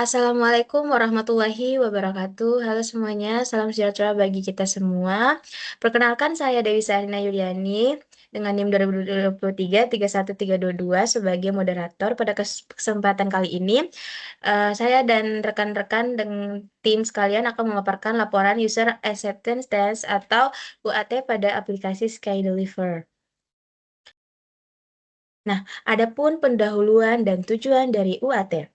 Assalamualaikum warahmatullahi wabarakatuh. Halo semuanya, salam sejahtera bagi kita semua. Perkenalkan saya Dewi Sahrina Yuliani dengan NIM 2023 sebagai moderator pada kesempatan kali ini. Saya dan rekan-rekan dengan tim sekalian akan memaparkan laporan User Acceptance Test atau UAT pada aplikasi Skydeliver. Nah, adapun pendahuluan dan tujuan dari UAT.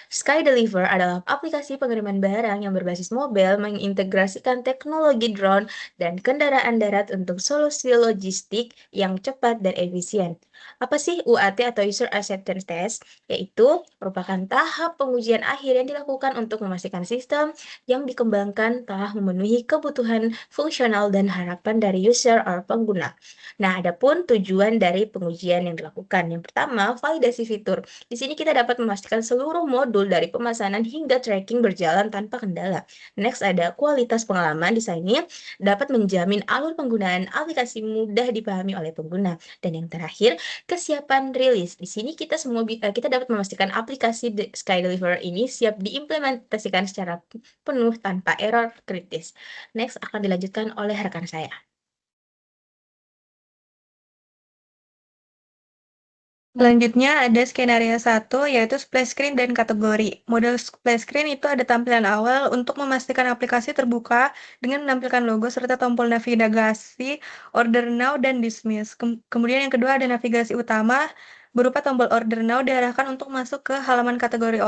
Skydeliver adalah aplikasi pengiriman barang yang berbasis mobile mengintegrasikan teknologi drone dan kendaraan darat untuk solusi logistik yang cepat dan efisien. Apa sih UAT atau User Acceptance Test? Yaitu merupakan tahap pengujian akhir yang dilakukan untuk memastikan sistem yang dikembangkan telah memenuhi kebutuhan fungsional dan harapan dari user atau pengguna. Nah, adapun tujuan dari pengujian yang dilakukan. Yang pertama, validasi fitur. Di sini kita dapat memastikan seluruh modul dari pemesanan hingga tracking berjalan tanpa kendala. Next ada kualitas pengalaman. Di sini dapat menjamin alur penggunaan aplikasi mudah dipahami oleh pengguna. Dan yang terakhir, kesiapan rilis. Di sini kita dapat memastikan aplikasi Skydeliver ini siap diimplementasikan secara penuh tanpa error kritis. Next akan dilanjutkan oleh rekan saya. Selanjutnya ada skenario 1, yaitu splash screen dan kategori. Model splash screen itu ada tampilan awal untuk memastikan aplikasi terbuka dengan menampilkan logo serta tombol navigasi, order now, dan dismiss. Kemudian yang kedua ada navigasi utama, berupa tombol order now diarahkan untuk masuk ke halaman kategori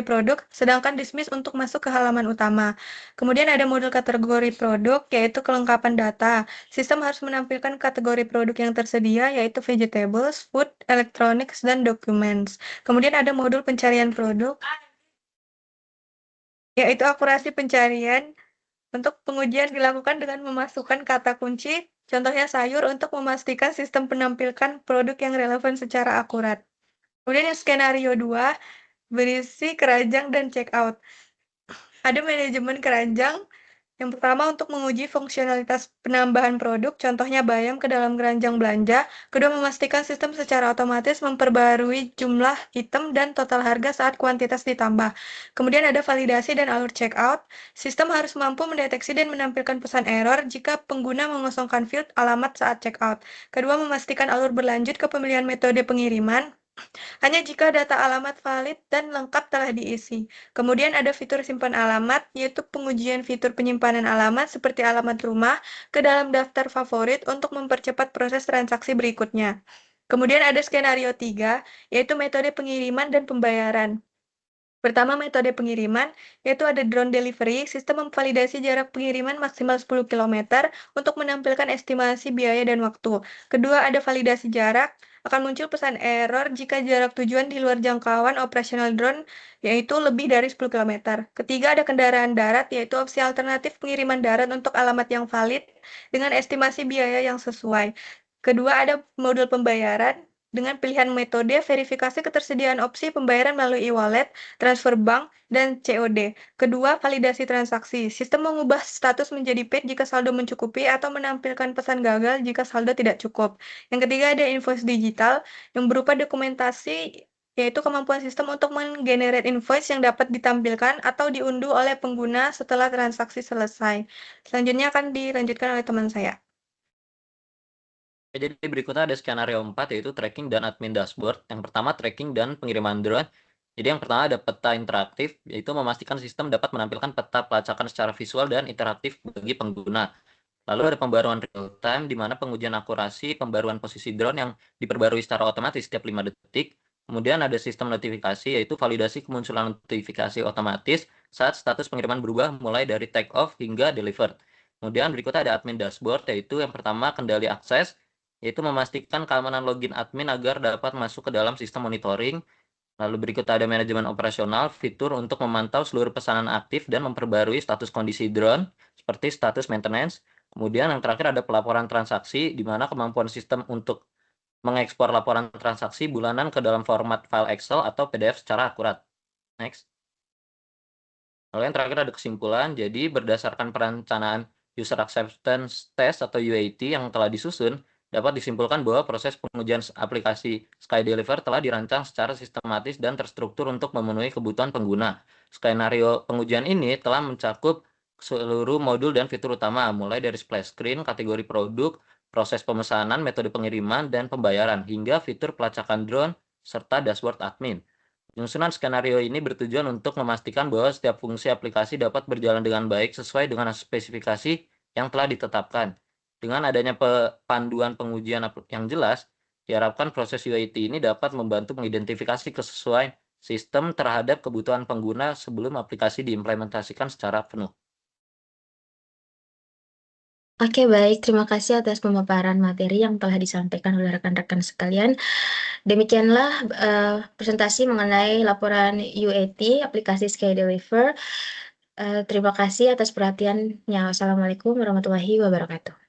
produk, sedangkan dismiss untuk masuk ke halaman utama. Kemudian ada model kategori produk, yaitu kelengkapan data. Sistem harus menampilkan kategori produk yang tersedia, yaitu vegetables, food, electronics, dan documents. Kemudian ada modul pencarian produk, yaitu akurasi pencarian. Untuk pengujian dilakukan dengan memasukkan kata kunci, contohnya sayur, untuk memastikan sistem menampilkan produk yang relevan secara akurat. Kemudian yang skenario 2, berisi keranjang dan checkout. Ada manajemen keranjang. Yang pertama untuk menguji fungsionalitas penambahan produk, contohnya bayam ke dalam keranjang belanja. Kedua, memastikan sistem secara otomatis memperbarui jumlah item dan total harga saat kuantitas ditambah. Kemudian ada validasi dan alur checkout. Sistem harus mampu mendeteksi dan menampilkan pesan error jika pengguna mengosongkan field alamat saat checkout. Kedua, memastikan alur berlanjut ke pemilihan metode pengiriman. Hanya jika data alamat valid dan lengkap telah diisi. Kemudian ada fitur simpan alamat, yaitu pengujian fitur penyimpanan alamat seperti alamat rumah ke dalam daftar favorit untuk mempercepat proses transaksi berikutnya. Kemudian ada skenario 3, yaitu metode pengiriman dan pembayaran. Pertama, metode pengiriman, yaitu ada drone delivery, sistem memvalidasi jarak pengiriman maksimal 10 km untuk menampilkan estimasi biaya dan waktu. Kedua, ada validasi jarak, akan muncul pesan error jika jarak tujuan di luar jangkauan operasional drone, yaitu lebih dari 10 km. Ketiga, ada kendaraan darat, yaitu opsi alternatif pengiriman darat untuk alamat yang valid dengan estimasi biaya yang sesuai. Kedua, ada modul pembayaran, dengan pilihan metode verifikasi ketersediaan opsi pembayaran melalui e-wallet, transfer bank, dan COD. Kedua, validasi transaksi. Sistem mengubah status menjadi paid jika saldo mencukupi atau menampilkan pesan gagal jika saldo tidak cukup. Yang ketiga, ada invoice digital yang berupa dokumentasi, yaitu kemampuan sistem untuk menggenerate invoice yang dapat ditampilkan atau diunduh oleh pengguna setelah transaksi selesai. Selanjutnya akan dilanjutkan oleh teman saya. Jadi berikutnya ada skenario 4, yaitu tracking dan admin dashboard. Yang pertama, tracking dan pengiriman drone. Jadi yang pertama ada peta interaktif, yaitu memastikan sistem dapat menampilkan peta pelacakan secara visual dan interaktif bagi pengguna. Lalu ada pembaruan real time, di mana pengujian akurasi pembaruan posisi drone yang diperbarui secara otomatis setiap 5 detik. Kemudian ada sistem notifikasi, yaitu validasi kemunculan notifikasi otomatis saat status pengiriman berubah mulai dari take off hingga delivered. Kemudian berikutnya ada admin dashboard, yaitu yang pertama kendali akses, yaitu memastikan keamanan login admin agar dapat masuk ke dalam sistem monitoring. Lalu berikut ada manajemen operasional, fitur untuk memantau seluruh pesanan aktif dan memperbarui status kondisi drone, seperti status maintenance. Kemudian yang terakhir ada pelaporan transaksi, di mana kemampuan sistem untuk mengekspor laporan transaksi bulanan ke dalam format file Excel atau PDF secara akurat. Next. Lalu yang terakhir ada kesimpulan, jadi berdasarkan perencanaan User Acceptance Test atau UAT yang telah disusun, dapat disimpulkan bahwa proses pengujian aplikasi SkyDeliver telah dirancang secara sistematis dan terstruktur untuk memenuhi kebutuhan pengguna. Skenario pengujian ini telah mencakup seluruh modul dan fitur utama, mulai dari splash screen, kategori produk, proses pemesanan, metode pengiriman, dan pembayaran, hingga fitur pelacakan drone, serta dashboard admin. Penyusunan skenario ini bertujuan untuk memastikan bahwa setiap fungsi aplikasi dapat berjalan dengan baik sesuai dengan spesifikasi yang telah ditetapkan. Dengan adanya panduan pengujian yang jelas, diharapkan proses UAT ini dapat membantu mengidentifikasi kesesuaian sistem terhadap kebutuhan pengguna sebelum aplikasi diimplementasikan secara penuh. Oke, baik. Terima kasih atas pemaparan materi yang telah disampaikan oleh rekan-rekan sekalian. Demikianlah presentasi mengenai laporan UAT aplikasi SkyDeliver. Terima kasih atas perhatiannya. Wassalamualaikum warahmatullahi wabarakatuh.